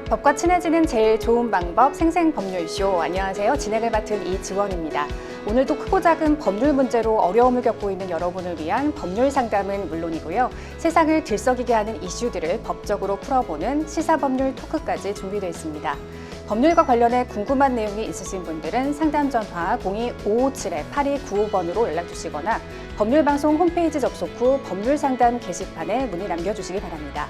법과 친해지는 제일 좋은 방법 생생법률쇼. 안녕하세요. 진행을 맡은 이지원입니다. 오늘도 크고 작은 법률 문제로 어려움을 겪고 있는 여러분을 위한 법률 상담은 물론이고요. 세상을 들썩이게 하는 이슈들을 법적으로 풀어보는 시사법률 토크까지 준비되어 있습니다. 법률과 관련해 궁금한 내용이 있으신 분들은 상담 전화 02-557-8295번으로 연락 주시거나 법률방송 홈페이지 접속 후 법률상담 게시판에 문의 남겨주시기 바랍니다.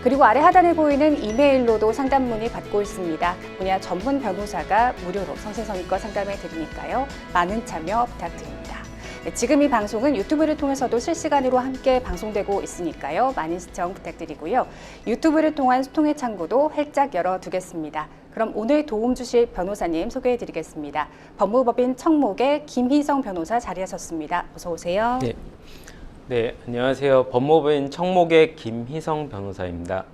그리고 아래 하단에 보이는 이메일로도 상담 문의 받고 있습니다. 분야 전문 변호사가 무료로 성심성의껏 상담해 드리니까요. 많은 참여 부탁드립니다. 지금 이 방송은 유튜브를 통해서도 실시간으로 함께 방송되고 있으니까요. 많은 시청 부탁드리고요. 유튜브를 통한 소통의 창구도 활짝 열어두겠습니다. 그럼 오늘 도움 주실 변호사님 소개해 드리겠습니다. 법무법인 청목의 김희성 변호사 자리하셨습니다. 어서 오세요. 네, 안녕하세요. 법무법인 청목의 김희성 변호사입니다.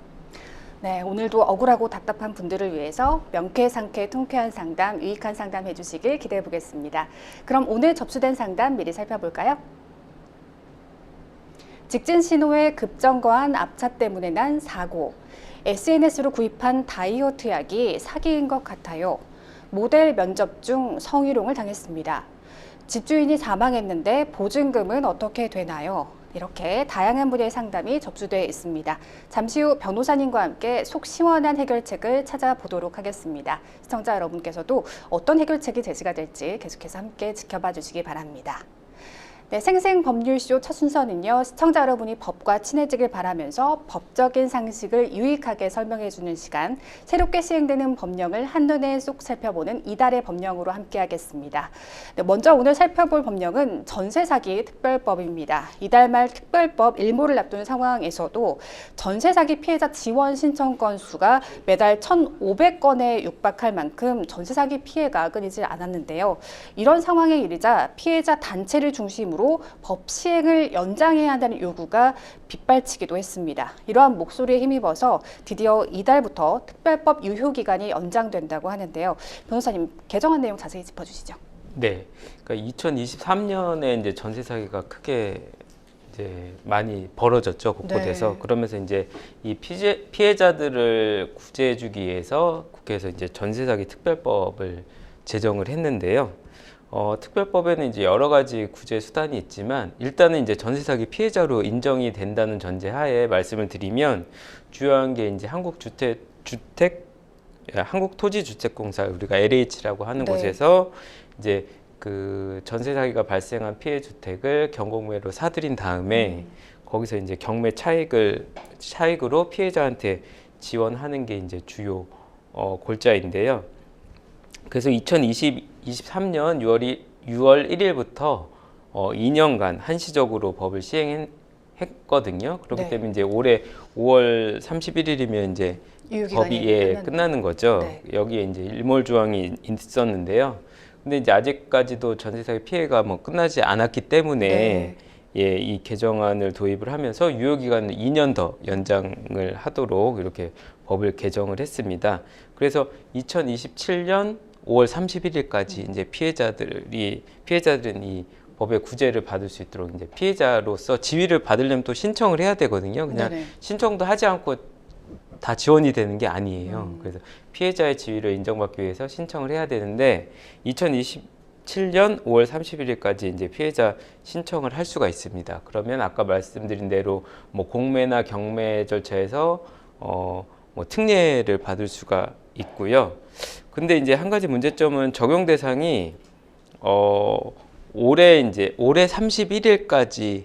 네, 오늘도 억울하고 답답한 분들을 위해서 명쾌상쾌 통쾌한 상담, 유익한 상담 해주시길 기대해 보겠습니다. 그럼 오늘 접수된 상담 미리 살펴볼까요? 직진 신호의 급정거한 앞차 때문에 난 사고. SNS로 구입한 다이어트 약이 사기인 것 같아요. 모델 면접 중 성희롱을 당했습니다. 집주인이 사망했는데 보증금은 어떻게 되나요? 이렇게 다양한 분야의 상담이 접수되어 있습니다. 잠시 후 변호사님과 함께 속 시원한 해결책을 찾아보도록 하겠습니다. 시청자 여러분께서도 어떤 해결책이 제시가 될지 계속해서 함께 지켜봐 주시기 바랍니다. 네, 생생법률쇼 첫 순서는요. 시청자 여러분이 법과 친해지길 바라면서 법적인 상식을 유익하게 설명해주는 시간, 새롭게 시행되는 법령을 한눈에 쏙 살펴보는 이달의 법령으로 함께하겠습니다. 네, 먼저 오늘 살펴볼 법령은 전세사기 특별법입니다. 이달 말 특별법 일몰을 앞두는 상황에서도 전세사기 피해자 지원 신청 건수가 매달 1,500건에 육박할 만큼 전세사기 피해가 끊이질 않았는데요. 이런 상황에 이르자 피해자 단체를 중심으로 법 시행을 연장해야 한다는 요구가 빗발치기도 했습니다. 이러한 목소리에 힘입어서 드디어 이달부터 특별법 유효기간이 연장된다고 하는데요. 변호사님, 개정안 내용 자세히 짚어주시죠. 네, 그러니까 2023년에 이제 전세 사기가 크게 이제 많이 벌어졌죠, 곳곳에서. 네. 그러면서 이제 이 피해자들을 구제해주기 위해서 국회에서 이제 전세 사기 특별법을 제정을 했는데요. 특별법에는 이제 여러 가지 구제 수단이 있지만 일단은 이제 전세 사기 피해자로 인정이 된다는 전제하에 말씀을 드리면 주요한 게 이제 한국토지주택공사 우리가 LH라고 하는 네. 곳에서 이제 그 전세 사기가 발생한 피해 주택을 경공매로 사들인 다음에 거기서 이제 경매 차익으로 피해자한테 지원하는 게 이제 주요 골자인데요. 그래서 2023년 6월 1일부터 2년간 한시적으로 법을 시행했거든요. 그렇기 네. 때문에 이제 올해 5월 31일이면 이제 법이 끝나는 거죠. 네. 여기에 이제 일몰 조항이 있었는데요. 근데 이제 아직까지도 전세 사기 피해가 뭐 끝나지 않았기 때문에 네. 이 개정안을 도입을 하면서 유효 기간을 2년 더 연장을 하도록 이렇게 법을 개정을 했습니다. 그래서 2027년 5월 31일까지 이제 피해자들은 이 법의 구제를 받을 수 있도록 이제 피해자로서 지위를 받으려면 또 신청을 해야 되거든요. 그냥 네네. 신청도 하지 않고 다 지원이 되는 게 아니에요. 그래서 피해자의 지위를 인정받기 위해서 신청을 해야 되는데 2027년 5월 31일까지 이제 피해자 신청을 할 수가 있습니다. 그러면 아까 말씀드린 대로 뭐 공매나 경매 절차에서 뭐 특례를 받을 수가 있고요. 근데 이제 한 가지 문제점은 적용 대상이 올해 31일까지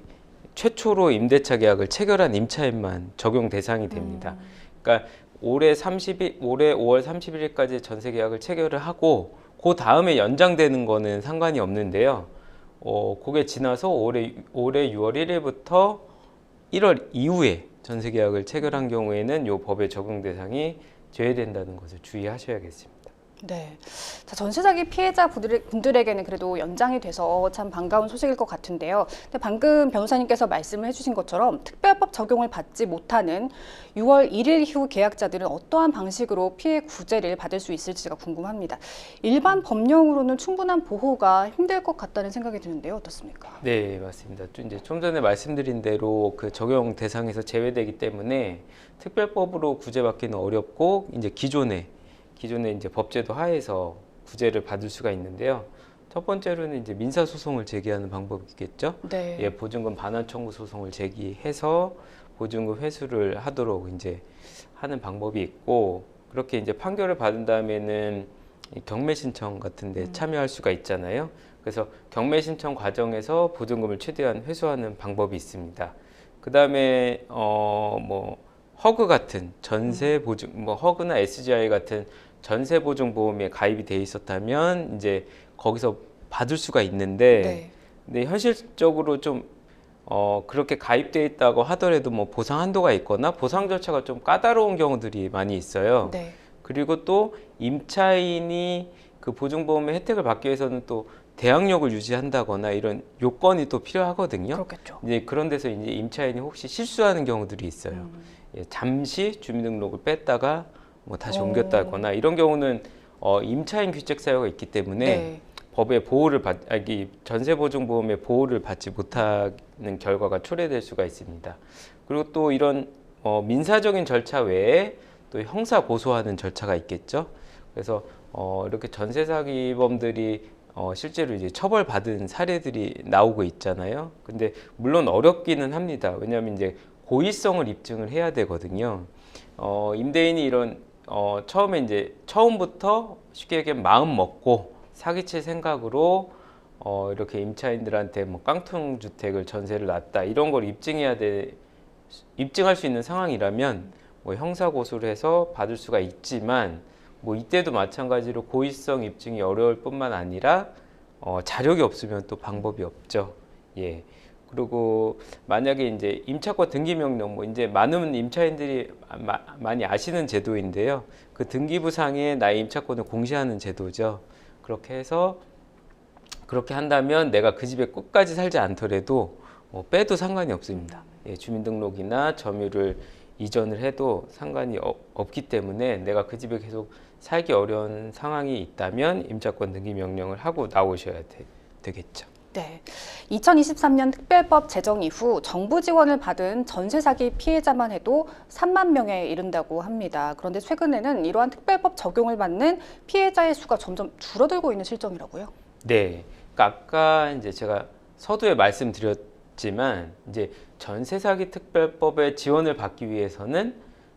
최초로 임대차 계약을 체결한 임차인만 적용 대상이 됩니다. 그러니까 올해 5월 31일까지 전세 계약을 체결을 하고 그 다음에 연장되는 거는 상관이 없는데요. 그게 지나서 올해 6월 1일부터 1월 이후에 전세 계약을 체결한 경우에는 이 법의 적용 대상이 제외된다는 것을 주의하셔야겠습니다. 네. 자, 전세 사기 피해자 분들에게는 그래도 연장이 돼서 참 반가운 소식일 것 같은데요. 근데 방금 변호사님께서 말씀을 해주신 것처럼 특별법 적용을 받지 못하는 6월 1일 이후 계약자들은 어떠한 방식으로 피해 구제를 받을 수 있을지가 궁금합니다. 일반 법령으로는 충분한 보호가 힘들 것 같다는 생각이 드는데요. 어떻습니까? 네, 맞습니다. 이제 좀 전에 말씀드린 대로 그 적용 대상에서 제외되기 때문에 특별법으로 구제받기는 어렵고 이제 기존의 이제 법제도 하에서 구제를 받을 수가 있는데요. 첫 번째로는 이제 민사 소송을 제기하는 방법이겠죠. 네. 예, 보증금 반환 청구 소송을 제기해서 보증금 회수를 하도록 이제 하는 방법이 있고, 그렇게 이제 판결을 받은 다음에는 이 경매 신청 같은 데 참여할 수가 있잖아요. 그래서 경매 신청 과정에서 보증금을 최대한 회수하는 방법이 있습니다. 그다음에 뭐 허그 같은 전세 보증, 뭐 허그나 SGI 같은 전세 보증 보험에 가입이 돼 있었다면 이제 거기서 받을 수가 있는데, 네. 근데 현실적으로 좀 그렇게 가입돼 있다고 하더라도 뭐 보상 한도가 있거나 보상 절차가 좀 까다로운 경우들이 많이 있어요. 네. 그리고 또 임차인이 그 보증보험의 혜택을 받기 위해서는 또 대항력을 유지한다거나 이런 요건이 또 필요하거든요. 그렇겠죠. 이제 그런 데서 이제 임차인이 혹시 실수하는 경우들이 있어요. 예, 잠시 주민등록을 뺐다가 뭐 다시 옮겼다거나 이런 경우는 임차인 귀책 사유가 있기 때문에 네. 법의 보호를 전세보증보험의 보호를 받지 못하는 결과가 초래될 수가 있습니다. 그리고 또 이런 민사적인 절차 외에 또 형사 고소하는 절차가 있겠죠. 그래서 이렇게 전세 사기범들이 실제로 이제 처벌받은 사례들이 나오고 있잖아요. 근데 물론 어렵기는 합니다. 왜냐하면 이제 고의성을 입증을 해야 되거든요. 임대인이 이런 처음부터 쉽게 얘기하면 마음 먹고 사기칠 생각으로 이렇게 임차인들한테 뭐 깡통 주택을 전세를 놨다 이런 걸 입증할 수 있는 상황이라면 뭐 형사 고소를 해서 받을 수가 있지만, 뭐 이때도 마찬가지로 고의성 입증이 어려울 뿐만 아니라 자력이 없으면 또 방법이 없죠. 예. 그리고 만약에 이제 임차권 등기 명령, 뭐 이제 많은 임차인들이 많이 아시는 제도인데요. 그 등기부상에 나의 임차권을 공시하는 제도죠. 그렇게 해서 그렇게 한다면 내가 그 집에 끝까지 살지 않더라도 빼도 상관이 없습니다. 예, 주민등록이나 점유를 이전을 해도 상관이 없기 때문에 내가 그 집에 계속 살기 어려운 상황이 있다면 임차권 등기 명령을 하고 나오셔야 되겠죠. 네. 2023년 특별법 제정 이후 정부 지원을 받은 전세 사기 피해자만 해도 3만 명에 이른다고 합니다. 그런데 최근에는 이러한 특별법 적용을 받는 피해자의 수가 점점 줄어들고 있는 실정이라고요? 네. 그러니까 아까 이제 제가 서두에 말씀드렸지만 이제 전세 사기 특별법의 지원을 받기 위해서는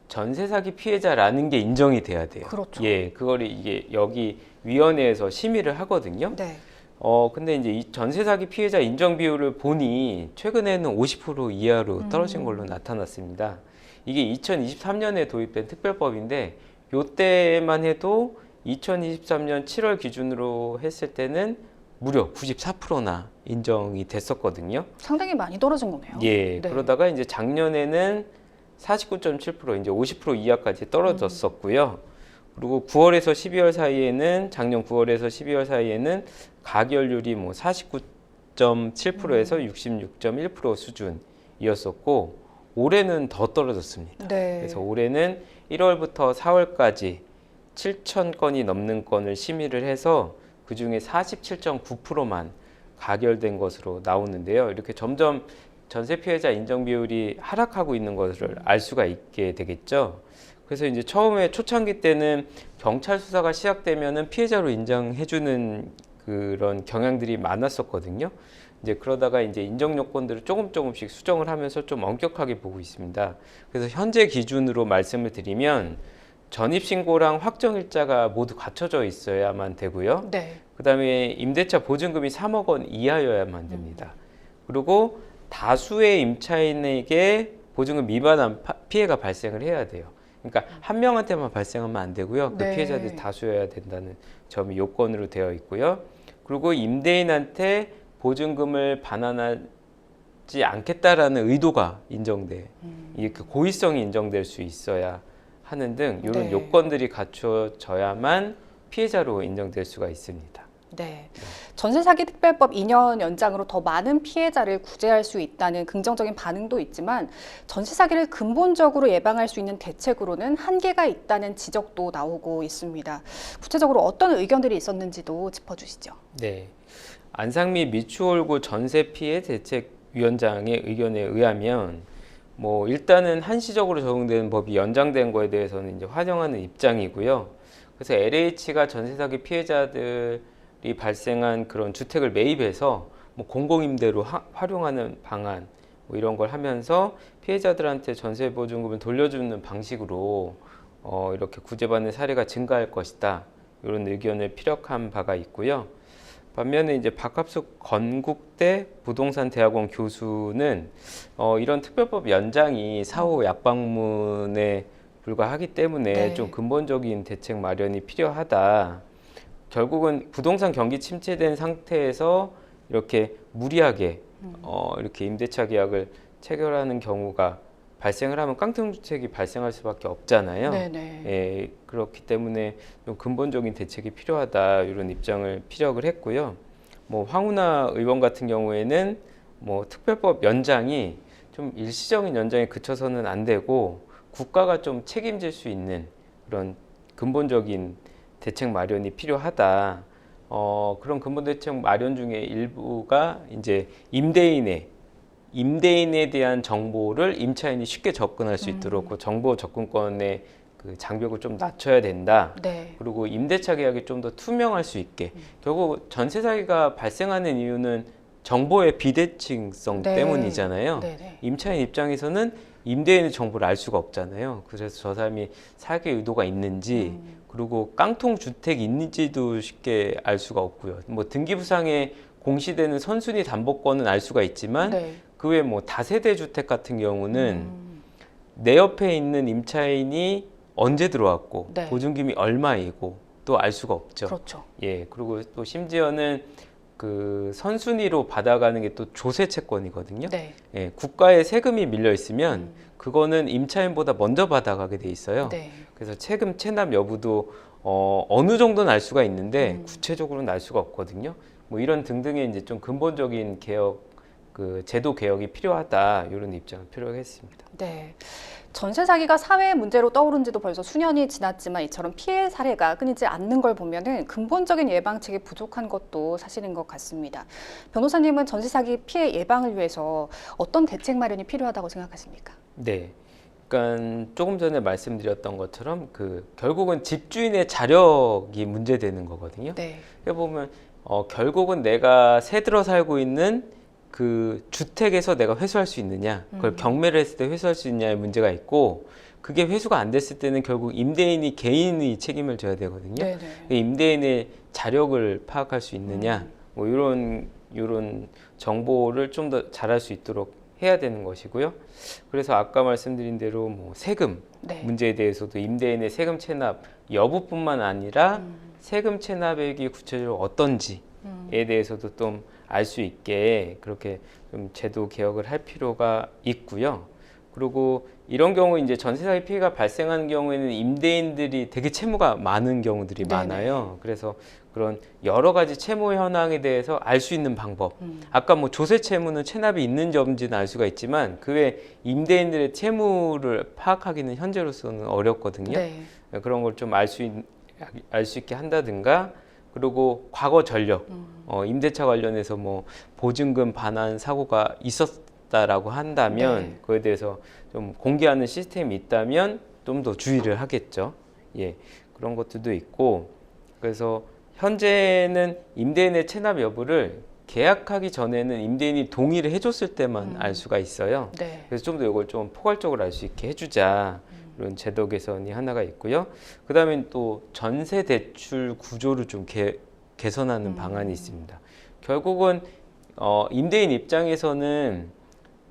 전세 사기 피해자라는 게 인정이 돼야 돼요. 그렇죠. 예, 그거를 이게 여기 위원회에서 심의를 하거든요. 네. 근데 이제 이 전세 사기 피해자 인정 비율을 보니 최근에는 50% 이하로 떨어진 걸로 나타났습니다. 이게 2023년에 도입된 특별법인데 요때만 해도 2023년 7월 기준으로 했을 때는 무려 94%나 인정이 됐었거든요. 상당히 많이 떨어진 거네요. 예, 네. 그러다가 이제 작년에는 49.7% 이제 50% 이하까지 떨어졌었고요. 그리고 9월에서 12월 사이에는 작년 9월에서 12월 사이에는 가결률이 뭐 49.7%에서 66.1% 수준이었었고 올해는 더 떨어졌습니다. 네. 그래서 올해는 1월부터 4월까지 7천 건이 넘는 건을 심의를 해서 그 중에 47.9%만 가결된 것으로 나오는데요. 이렇게 점점 전세 피해자 인정 비율이 하락하고 있는 것을 알 수가 있게 되겠죠. 그래서 이제 처음에 초창기 때는 경찰 수사가 시작되면은 피해자로 인정해주는 그런 경향들이 많았었거든요. 이제 그러다가 이제 인정 요건들을 조금씩 수정을 하면서 좀 엄격하게 보고 있습니다. 그래서 현재 기준으로 말씀을 드리면 전입신고랑 확정일자가 모두 갖춰져 있어야만 되고요. 네. 그다음에 임대차 보증금이 3억 원 이하여야만 됩니다. 그리고 다수의 임차인에게 보증금 미만한 피해가 발생을 해야 돼요. 그러니까 한 명한테만 발생하면 안 되고요. 그 네. 피해자들이 다수여야 된다는 점이 요건으로 되어 있고요. 그리고 임대인한테 보증금을 반환하지 않겠다라는 의도가 인정돼. 이게 그 고의성이 인정될 수 있어야 하는 등 이런 네. 요건들이 갖춰져야만 피해자로 인정될 수가 있습니다. 네. 전세 사기 특별법 2년 연장으로 더 많은 피해자를 구제할 수 있다는 긍정적인 반응도 있지만 전세 사기를 근본적으로 예방할 수 있는 대책으로는 한계가 있다는 지적도 나오고 있습니다. 구체적으로 어떤 의견들이 있었는지도 짚어주시죠. 네. 안상미 미추홀구 전세 피해 대책위원장의 의견에 의하면 뭐 일단은 한시적으로 적용되는 법이 연장된 거에 대해서는 이제 환영하는 입장이고요. 그래서 LH가 전세 사기 피해자들이 발생한 그런 주택을 매입해서 뭐 공공임대로 활용하는 방안 뭐 이런 걸 하면서 피해자들한테 전세 보증금을 돌려주는 방식으로 이렇게 구제받는 사례가 증가할 것이다. 이런 의견을 피력한 바가 있고요. 반면에 이제 박합숙 건국대 부동산 대학원 교수는 이런 특별법 연장이 사후 약방문에 불과하기 때문에 네. 좀 근본적인 대책 마련이 필요하다. 결국은 부동산 경기 침체된 상태에서 이렇게 무리하게 이렇게 임대차 계약을 체결하는 경우가 발생을 하면 깡통주택이 발생할 수밖에 없잖아요. 네네. 예, 그렇기 때문에 좀 근본적인 대책이 필요하다 이런 입장을 피력을 했고요. 뭐 황운하 의원 같은 경우에는 뭐 특별법 연장이 좀 일시적인 연장에 그쳐서는 안 되고 국가가 좀 책임질 수 있는 그런 근본적인 대책 마련이 필요하다. 그런 근본 대책 마련 중에 일부가 이제 임대인에 대한 정보를 임차인이 쉽게 접근할 수 있도록 그 정보 접근권의 그 장벽을 좀 낮춰야 된다. 네. 그리고 임대차 계약이 좀 더 투명할 수 있게. 결국 전세 사기가 발생하는 이유는 정보의 비대칭성 네. 때문이잖아요. 네네. 임차인 입장에서는 임대인의 정보를 알 수가 없잖아요. 그래서 저 사람이 사기 의도가 있는지 그리고 깡통 주택이 있는지도 쉽게 알 수가 없고요. 뭐 등기부상에 공시되는 선순위 담보권은 알 수가 있지만 네. 그 외에 뭐 다세대 주택 같은 경우는 내 옆에 있는 임차인이 언제 들어왔고 네. 보증금이 얼마이고 또 알 수가 없죠. 그렇죠. 예, 그리고 또 심지어는 그 선순위로 받아가는 게 또 조세 채권이거든요. 네. 예, 국가에 세금이 밀려 있으면 그거는 임차인보다 먼저 받아가게 돼 있어요. 네. 그래서 세금 체납 여부도 어느 정도는 알 수가 있는데 구체적으로는 알 수가 없거든요. 뭐 이런 등등의 이제 좀 근본적인 개혁, 그 제도 개혁이 필요하다 이런 입장을 표명했습니다. 네. 전세 사기가 사회 문제로 떠오른 지도 벌써 수년이 지났지만 이처럼 피해 사례가 끊이지 않는 걸 보면은 근본적인 예방책이 부족한 것도 사실인 것 같습니다. 변호사님은 전세 사기 피해 예방을 위해서 어떤 대책 마련이 필요하다고 생각하십니까? 네. 그러니까 조금 전에 말씀드렸던 것처럼 그 결국은 집주인의 자력이 문제되는 거거든요. 네. 그러니까 보면 결국은 내가 새 들어 살고 있는 그 주택에서 내가 회수할 수 있느냐, 그걸 경매를 했을 때 회수할 수 있느냐의 문제가 있고, 그게 회수가 안 됐을 때는 결국 임대인이 개인이 책임을 져야 되거든요. 네네. 임대인의 자력을 파악할 수 있느냐, 뭐 이런 정보를 좀 더 잘할 수 있도록 해야 되는 것이고요. 그래서 아까 말씀드린 대로 뭐 세금 네. 문제에 대해서도 임대인의 세금 체납 여부뿐만 아니라 세금 체납액이 구체적으로 어떤지에 대해서도 좀 알 수 있게 그렇게 좀 제도 개혁을 할 필요가 있고요. 그리고 이런 경우 이제 전세 사기 피해가 발생하는 경우에는 임대인들이 되게 채무가 많은 경우들이 네네. 많아요. 그래서 그런 여러 가지 채무 현황에 대해서 알 수 있는 방법. 아까 뭐 조세 채무는 체납이 있는지 없는지는 알 수가 있지만 그 외 임대인들의 채무를 파악하기는 현재로서는 어렵거든요. 네. 그런 걸 좀 알 수 있게 한다든가. 그리고 과거 전력, 임대차 관련해서 뭐 보증금 반환 사고가 있었다라고 한다면 네. 그거에 대해서 좀 공개하는 시스템이 있다면 좀 더 주의를 하겠죠. 예, 그런 것들도 있고 그래서 현재는 임대인의 체납 여부를 계약하기 전에는 임대인이 동의를 해줬을 때만 알 수가 있어요. 네. 그래서 좀 더 이걸 좀 포괄적으로 알 수 있게 해주자. 이런 제도 개선이 하나가 있고요. 그 다음에 또 전세 대출 구조를 좀 개선하는 방안이 있습니다. 결국은 임대인 입장에서는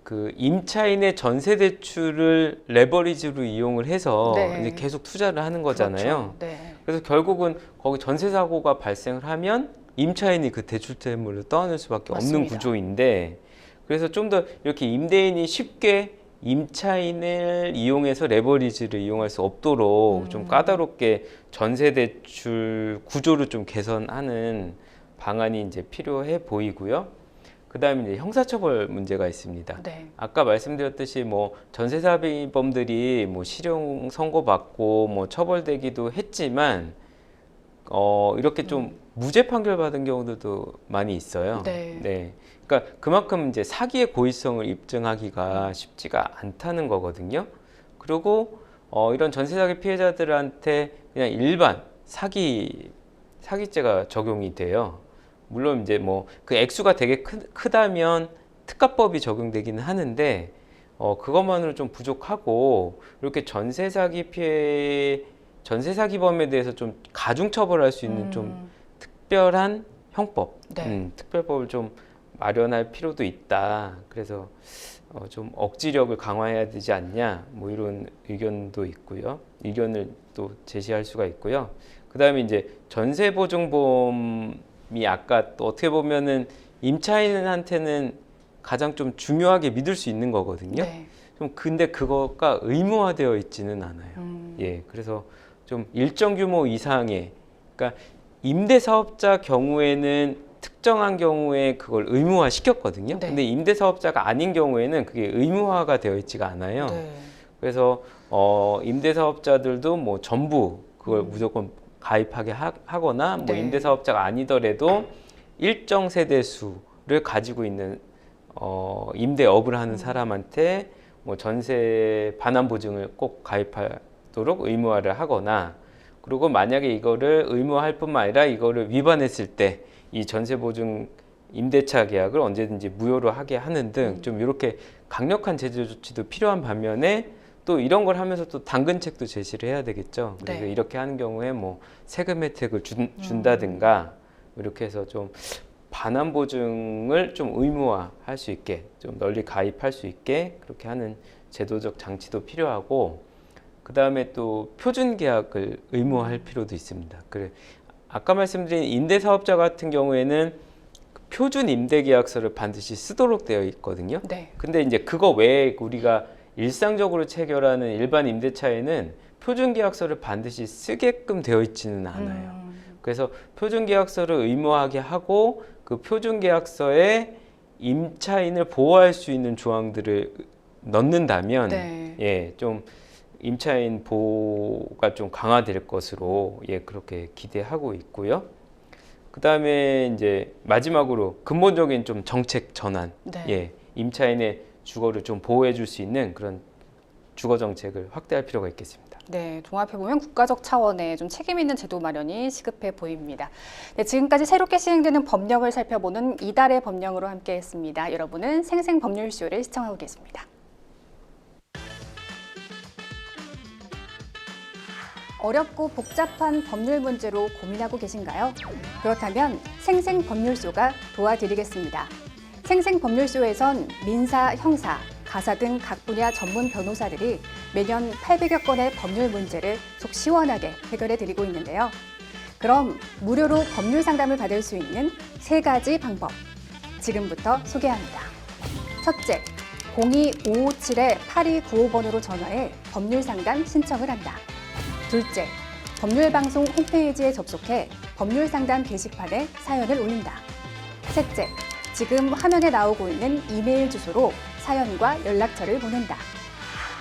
그 임차인의 전세 대출을 레버리지로 이용을 해서 네. 이제 계속 투자를 하는 거잖아요. 그렇죠. 네. 그래서 결국은 거기 전세 사고가 발생을 하면 임차인이 그 대출 채무를 떠안을 수밖에 없는 맞습니다. 구조인데 그래서 좀 더 이렇게 임대인이 쉽게 임차인을 이용해서 레버리지를 이용할 수 없도록 좀 까다롭게 전세 대출 구조를 좀 개선하는 방안이 이제 필요해 보이고요. 그다음에 이제 형사처벌 문제가 있습니다. 네. 아까 말씀드렸듯이 뭐 전세사기범들이 뭐 실형 선고받고 뭐 처벌되기도 했지만 이렇게 좀 무죄 판결 받은 경우들도 많이 있어요. 네. 그러니까 그만큼 이제 사기의 고의성을 입증하기가 쉽지가 않다는 거거든요. 그리고 이런 전세 사기 피해자들한테 그냥 일반 사기죄가 적용이 돼요. 물론 이제 뭐 그 액수가 되게 크다면 특가법이 적용되기는 하는데 그것만으로 좀 부족하고 이렇게 전세 사기범에 대해서 좀 가중 처벌할 수 있는 좀 특별한 형법, 네. 특별법을 좀 마련할 필요도 있다. 그래서 좀 억지력을 강화해야 되지 않냐, 뭐 이런 의견도 있고요. 의견을 또 제시할 수가 있고요. 그다음에 이제 전세보증보험이 아까 또 어떻게 보면은 임차인한테는 가장 좀 중요하게 믿을 수 있는 거거든요. 네. 좀 근데 그거가 의무화되어 있지는 않아요. 예, 그래서 좀 일정 규모 이상의, 그러니까 임대사업자 경우에는 특정한 경우에 그걸 의무화 시켰거든요. 네. 근데 임대사업자가 아닌 경우에는 그게 의무화가 되어 있지가 않아요. 네. 그래서 임대사업자들도 뭐 전부 그걸 무조건 가입하게 하거나 뭐 네. 임대사업자가 아니더라도 일정 세대수를 가지고 있는 임대업을 하는 사람한테 뭐 전세 반환 보증을 꼭 가입하도록 의무화를 하거나, 그리고 만약에 이거를 의무화할 뿐만 아니라 이거를 위반했을 때 이 전세 보증 임대차 계약을 언제든지 무효로 하게 하는 등 좀 이렇게 강력한 제재 조치도 필요한 반면에 또 이런 걸 하면서 또 당근책도 제시를 해야 되겠죠. 그래서 네. 이렇게 하는 경우에 뭐 세금 혜택을 준다든가 이렇게 해서 좀 반환 보증을 좀 의무화할 수 있게, 좀 널리 가입할 수 있게 그렇게 하는 제도적 장치도 필요하고, 그 다음에 또 표준 계약을 의무화할 필요도 있습니다. 그래, 아까 말씀드린 임대사업자 같은 경우에는 표준 임대계약서를 반드시 쓰도록 되어 있거든요. 네. 근데 이제 그거 외에 우리가 일상적으로 체결하는 일반 임대차에는 표준 계약서를 반드시 쓰게끔 되어 있지는 않아요. 그래서 표준 계약서를 의무화하게 하고 그 표준 계약서에 임차인을 보호할 수 있는 조항들을 넣는다면 네. 예, 좀 임차인 보호가 좀 강화될 것으로 그렇게 기대하고 있고요. 그다음에 이제 마지막으로 근본적인 좀 정책 전환, 네. 임차인의 주거를 좀 보호해 줄 수 있는 그런 주거 정책을 확대할 필요가 있겠습니다. 네, 종합해보면 국가적 차원의 좀 책임 있는 제도 마련이 시급해 보입니다. 네, 지금까지 새롭게 시행되는 법령을 살펴보는 이달의 법령으로 함께했습니다. 여러분은 생생법률쇼를 시청하고 계십니다. 어렵고 복잡한 법률 문제로 고민하고 계신가요? 그렇다면 생생법률쇼가 도와드리겠습니다. 생생법률쇼에선 민사, 형사, 가사 등 각 분야 전문 변호사들이 매년 800여 건의 법률 문제를 속 시원하게 해결해 드리고 있는데요. 그럼 무료로 법률 상담을 받을 수 있는 3가지 방법, 지금부터 소개합니다. 첫째, 02-557-8295번으로 전화해 법률 상담 신청을 한다. 둘째, 법률방송 홈페이지에 접속해 법률 상담 게시판에 사연을 올린다. 셋째, 지금 화면에 나오고 있는 이메일 주소로 사연과 연락처를 보낸다.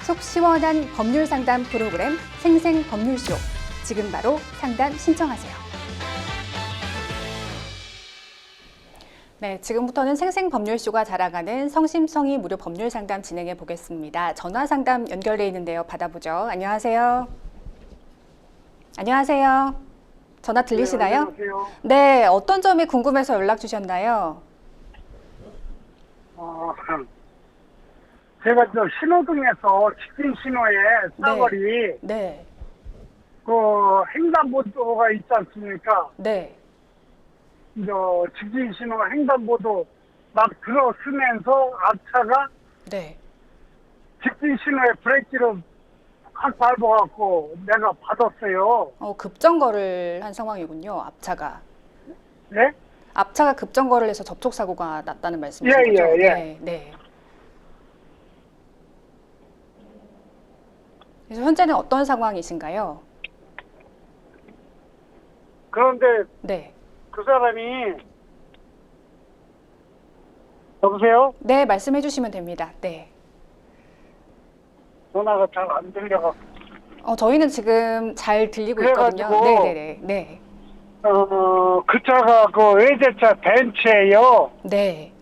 속 시원한 법률 상담 프로그램 생생법률쇼. 지금 바로 상담 신청하세요. 네, 지금부터는 생생법률쇼가 자랑하는 성심성의 무료 법률 상담 진행해 보겠습니다. 전화 상담 연결돼 있는데요. 받아보죠. 안녕하세요. 안녕하세요. 전화 들리시나요? 네, 안녕하세요. 네, 어떤 점이 궁금해서 연락 주셨나요? 제가 저 신호등에서 직진 신호에 사거리 네, 그 횡단보도가 있지 않습니까? 네, 저 직진 신호 횡단보도 막 들어서면서 앞차가 네. 직진 신호에 브레이크를 확 밟아갖고 내가 받았어요. 급정거를 한 상황이군요. 앞차가. 네? 앞차가 급정거를 해서 접촉사고가 났다는 말씀이신 예, 거죠? 예, 예. 네, 네. 그래서 현재는 어떤 상황이신가요? 그런데 네. 그 사람이 여보세요? 네, 말씀해 주시면 됩니다. 네. 전화가 잘 안 들려갖고 저희는 지금 잘 들리고 있거든요. 그래가지고 네네네. 네. 그 차가 그 외제차 벤츠예요. 네.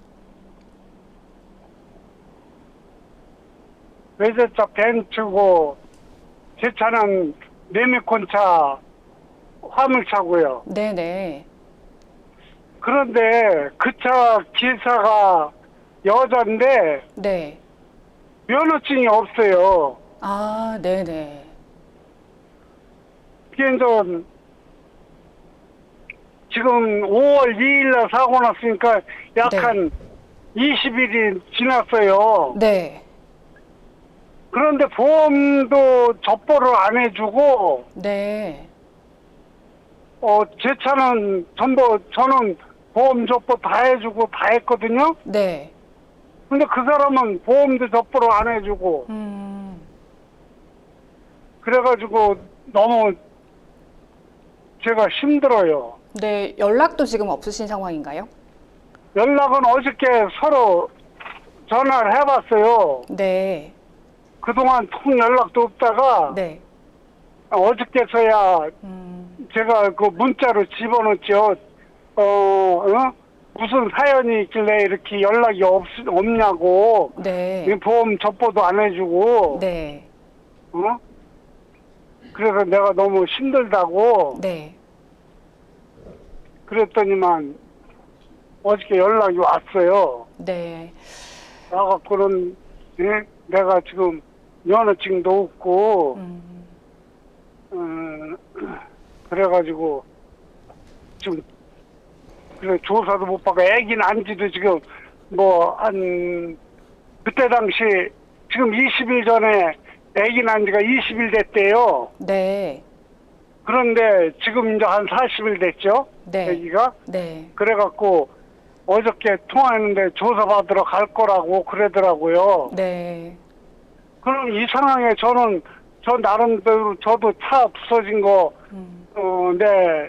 외제차 벤츠고 제 차는 레미콘차 화물차고요. 네네. 그런데 그 차 기사가 여자인데 네. 면허증이 없어요. 아, 네네. 그래서 지금 5월 2일 날 사고 났으니까 약 네. 한 20일이 지났어요. 네. 그런데 보험도 접보를 안 해주고 네. 제 차는 전부 저는 보험 접보 다 해주고 다 했거든요. 네. 근데 그 사람은 보험도 접보를 안 해주고 그래가지고 너무 제가 힘들어요. 네. 연락도 지금 없으신 상황인가요? 연락은 어저께 서로 전화를 해봤어요. 네. 그동안 통 연락도 없다가 네. 어저께서야 제가 그 문자로 집어넣었죠. 무슨 사연이 있길래 이렇게 연락이 없냐고. 네. 보험 접보도 안 해주고. 네. 그래서 내가 너무 힘들다고. 네. 그랬더니만 어저께 연락이 왔어요. 네. 나갖고는 내가 지금 면허증도 없고 그래가지고 지금 그래 조사도 못 받고 애기 난 지도 지금 뭐 한 그때 당시 지금 20일 전에 애기 난 지가 20일 됐대요. 네. 그런데 지금 이제 한 40일 됐죠. 네. 애기가. 네. 그래갖고 어저께 통화했는데 조사받으러 갈 거라고 그러더라고요. 네. 그럼 이 상황에 저는 저 나름대로 저도 차 부서진 거, 네,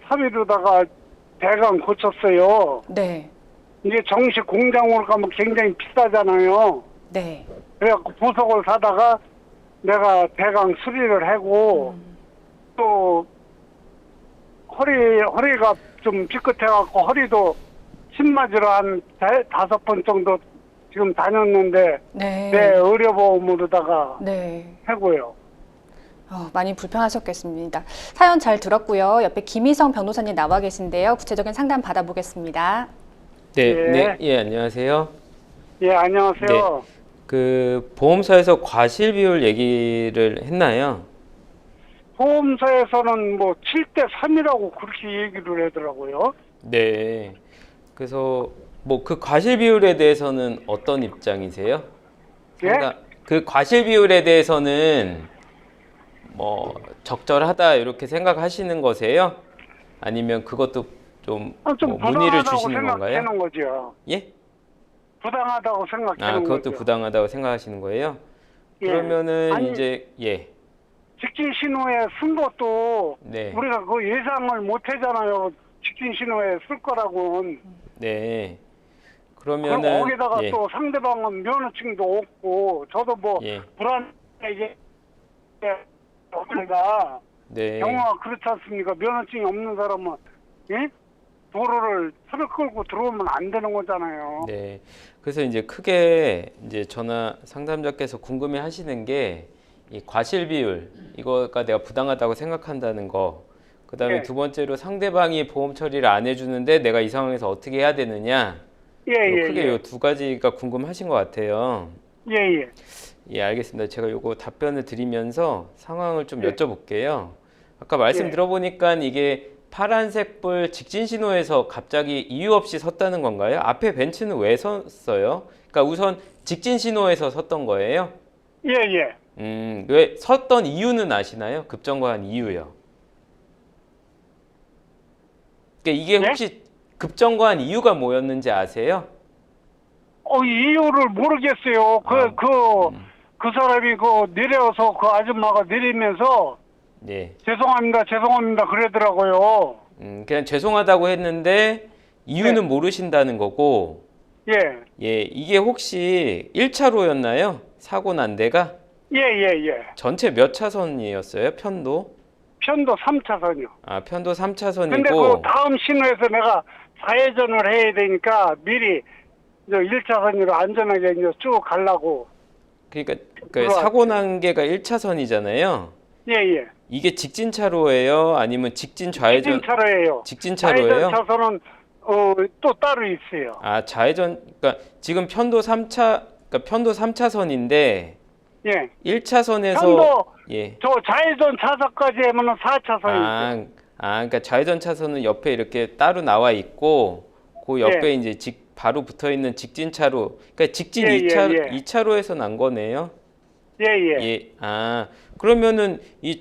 사비로다가 대강 고쳤어요. 네. 이게 정식 공장으로 가면 굉장히 비싸잖아요. 네. 그래갖고 부속을 사다가 내가 대강 수리를 하고 또 허리가 좀 삐끗해갖고 허리도 침 맞으러 한 5번 정도 지금 다녔는데 네. 내 의료보험으로다가 네. 하고요. 많이 불편하셨겠습니다. 사연 잘 들었고요. 옆에 김희성 변호사님 나와 계신데요. 구체적인 상담 받아보겠습니다. 네, 예. 네, 예, 안녕하세요. 예, 안녕하세요. 그 보험사에서 과실 비율 얘기를 했나요? 보험사에서는 뭐 7대 3이라고 그렇게 얘기를 하더라고요. 네. 그래서 뭐 그 과실 비율에 대해서는 어떤 입장이세요? 예? 그 과실 비율에 대해서는 뭐 적절하다 이렇게 생각하시는 거세요? 아니면 그것도 좀, 좀 뭐 문의를 부당하다고 주시는 건가요? 생각하는 거죠. 예? 부당하다고 생각하는 그것도 거죠. 부당하다고 생각하시는 거예요? 예. 그러면은 아니, 이제 예. 직진 신호에 쓴 것도 네. 우리가 그 예상을 못 하잖아요. 직진 신호에 쓸 거라고는. 네. 그럼 그러면은 거기다가 예. 또 상대방은 면허증도 없고 저도 뭐 예. 불안하게 없으니까 네. 경우가 그렇지 않습니까? 면허증이 없는 사람은 예? 도로를 차를 끌고 들어오면 안 되는 거잖아요. 네. 그래서 이제 크게 이제 전화 상담자께서 궁금해 하시는 게 이 과실 비율 이거가 내가 부당하다고 생각한다는 거. 그다음에 네. 두 번째로 상대방이 보험 처리를 안 해주는데 내가 이 상황에서 어떻게 해야 되느냐. 예, 예, 크게 요 두 가지가 궁금하신 것 같아요. 예, 예. 예, 알겠습니다. 제가 요거 답변을 드리면서 상황을 좀 네. 여쭤볼게요. 아까 말씀 예. 들어보니까 이게 파란색 불 직진 신호에서 갑자기 이유 없이 섰다는 건가요? 앞에 벤츠는 왜 섰어요? 그러니까 우선 직진 신호에서 섰던 거예요? 예, 예. 왜 섰던 이유는 아시나요? 급정거한 이유요. 그러니까 이게 네? 혹시 급정거한 이유가 뭐였는지 아세요? 이유를 모르겠어요. 그 사람이 그 내려서 그 아줌마가 내리면서 예. 죄송합니다, 죄송합니다 그러더라고요. 그냥 죄송하다고 했는데 이유는 네. 모르신다는 거고. 예, 예, 이게 혹시 1차로였나요? 사고 난 데가? 예, 예, 예. 전체 몇 차선이었어요? 편도? 편도 3차선이요. 아, 편도 근데 그 3차선이고. 다음 신호에서 내가 좌회전을 해야 되니까 미리 1차선으로 안전하게 이제 쭉 가려고. 그러니까 들어왔어요. 사고 난 게가 1차선이잖아요. 예, 예. 이게 직진 차로예요? 아니면 직진 좌회전? 직진차로예요. 직진 차로예요? 좌회전 차선은 또 따로 있어요. 아, 좌회전, 그러니까 지금 편도 3차, 그러니까 편도 3차선인데 예. 1차선에서 편도 예. 저 좌회전 차선까지 하면은 4차선이죠. 그러니까 좌회전 차선은 옆에 이렇게 따로 나와 있고 그 옆에 예. 이제 바로 붙어 있는 직진 차로, 그러니까 직진 예, 2차 예, 예. 2차로에서 난 거네요. 예, 예. 예. 아, 그러면은 이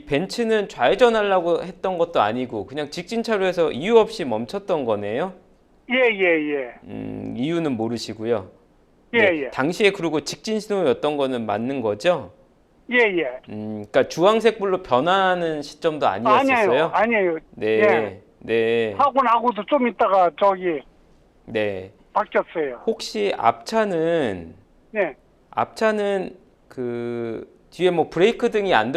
벤츠는 좌회전하려고 했던 것도 아니고 그냥 직진 차로에서 이유 없이 멈췄던 거네요. 예, 예, 예. 이유는 모르시고요. 예, 네, 예. 당시에 그리고 직진 신호였던 거는 맞는 거죠? 예, 예. 그러니까 주황색 불로 변화하는 시점도 아니었었어요? 아니에요. 아니에요. 네, 예. 네, 하고 나고도 좀 있다가 저기 네. 바뀌었어요. 혹시 네. 앞차는 그 뒤에 뭐 브레이크 등이 안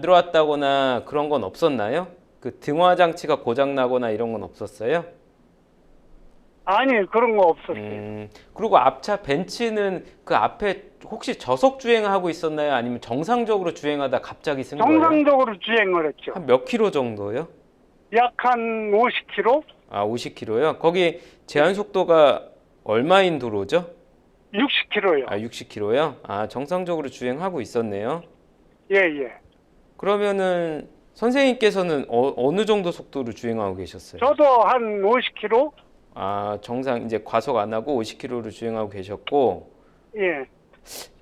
들어왔다거나 그런 건 없었나요? 그 등화 장치가 고장 나거나 이런 건 없었어요? 아니, 그런 거 없었어요. 그리고 앞차 벤츠는 그 앞에 혹시 저속 주행하고 있었나요? 아니면 정상적으로 주행하다 갑자기 쓴 거예요? 정상적으로 주행을 했죠. 한 몇 킬로 정도요? 약 한 50km? 아, 50킬로요? 거기 제한 속도가 얼마인 도로죠? 60km요. 아, 60킬로요? 아, 정상적으로 주행하고 있었네요. 예, 예. 그러면은 선생님께서는 어느 정도 속도로 주행하고 계셨어요? 저도 한 50km? 아, 정상 이제 과속 안 하고 50킬로로 주행하고 계셨고 예.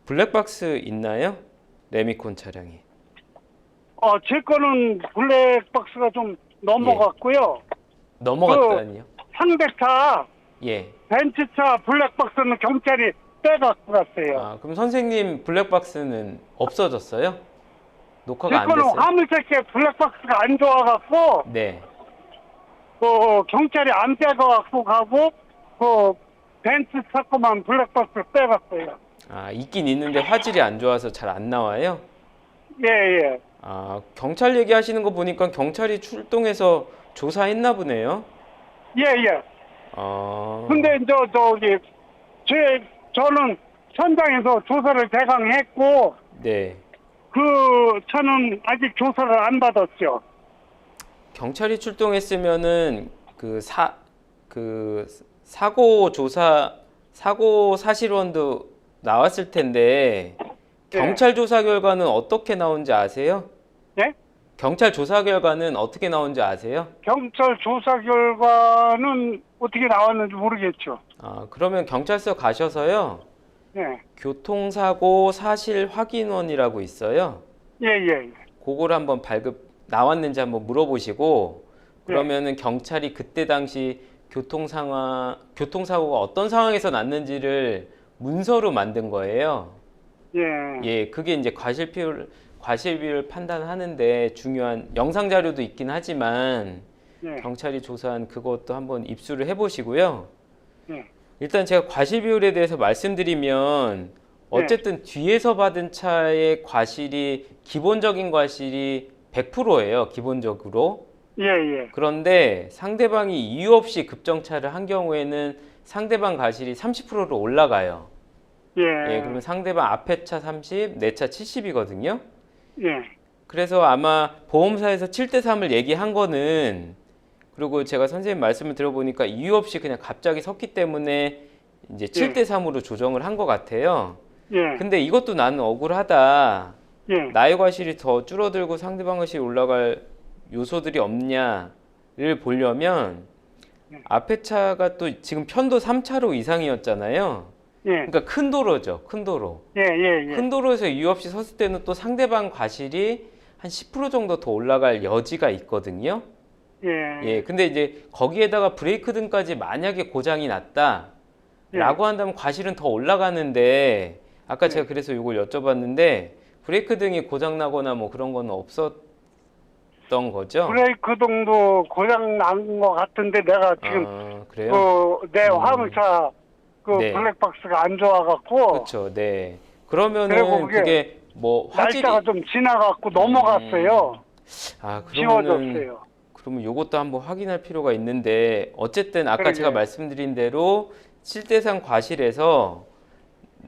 블랙박스 있나요? 레미콘 차량이. 제 거는 블랙박스가 좀 넘어갔고요. 넘어갔다니요? 상대차, 예. 벤츠차 블랙박스는 경찰이 빼갖고 갔어요. 아, 그럼 선생님 블랙박스는 없어졌어요? 녹화가 제 안 거는 됐어요? 화물차에 블랙박스가 안 좋아갖고, 네. 경찰이 안 빼갖고 가고, 벤츠 차 거만 블랙박스를 빼갔어요. 아, 있긴 있는데 화질이 안 좋아서 잘 안 나와요? 예, 예. 아, 경찰 얘기하시는 거 보니까 경찰이 출동해서 조사했나 보네요. 예, 예. 근데 저는 현장에서 조사를 대강 했고, 네. 그 차는 아직 조사를 안 받았죠. 경찰이 출동했으면은 사고 사실원도 나왔을 텐데 예. 경찰 조사 결과는 어떻게 나온지 아세요? 예? 경찰 조사 결과는 어떻게 나온지 아세요? 경찰 조사 결과는 어떻게 나왔는지 모르겠죠. 아, 그러면 경찰서 가셔서요. 예, 교통사고 사실 확인원이라고 있어요. 예, 예. 그걸 한번 나왔는지 한번 물어보시고 그러면은 경찰이 그때 당시 교통사고가 어떤 상황에서 났는지를 문서로 만든 거예요. 예. 예, 그게 이제 과실비율 판단하는데 중요한 영상 자료도 있긴 하지만 예. 경찰이 조사한 그것도 한번 입수를 해보시고요. 예. 일단 제가 과실비율에 대해서 말씀드리면 어쨌든 뒤에서 받은 차의 기본적인 과실이 100%예요. 기본적으로. 예, 예. 그런데 상대방이 이유 없이 급정차를 한 경우에는 상대방 과실이 30%로 올라가요. 예. 예, 그러면 상대방 앞에 차 30, 내 차 70이거든요. 예. 그래서 아마 보험사에서 7대3을 얘기한 거는 그리고 제가 선생님 말씀을 들어보니까 이유 없이 그냥 갑자기 섰기 때문에 이제 7대3으로 조정을 한 것 같아요. 예. 근데 이것도 나는 억울하다. 예. 나의 과실이 더 줄어들고 상대방 과실이 올라갈 요소들이 없냐를 보려면 앞에 차가 또 지금 편도 3차로 이상이었잖아요. 예. 그러니까 큰 도로죠. 큰 도로. 예. 예. 예. 큰 도로에서 이유 없이 섰을 때는 또 상대방 과실이 한 10% 정도 더 올라갈 여지가 있거든요. 예. 예, 근데 이제 거기에다가 브레이크 등까지 만약에 고장이 났다 라고 한다면 과실은 더 올라가는데 아까 제가 그래서 이걸 여쭤봤는데 브레이크 등이 고장 나거나 뭐 그런 건 없었던 거죠? 브레이크 등도 고장 난 것 같은데 내가 지금 아, 그래요? 내 화물차 네. 블랙박스가 안 좋아갖고 그렇죠. 네. 그리고 그러면은 그게 그게 뭐 화질이 날짜가 좀 지나갖고 넘어갔어요. 아, 그러면은 지워졌어요. 그러면 요것도 한번 확인할 필요가 있는데 어쨌든 아까 그러게. 제가 말씀드린 대로 실대상 과실에서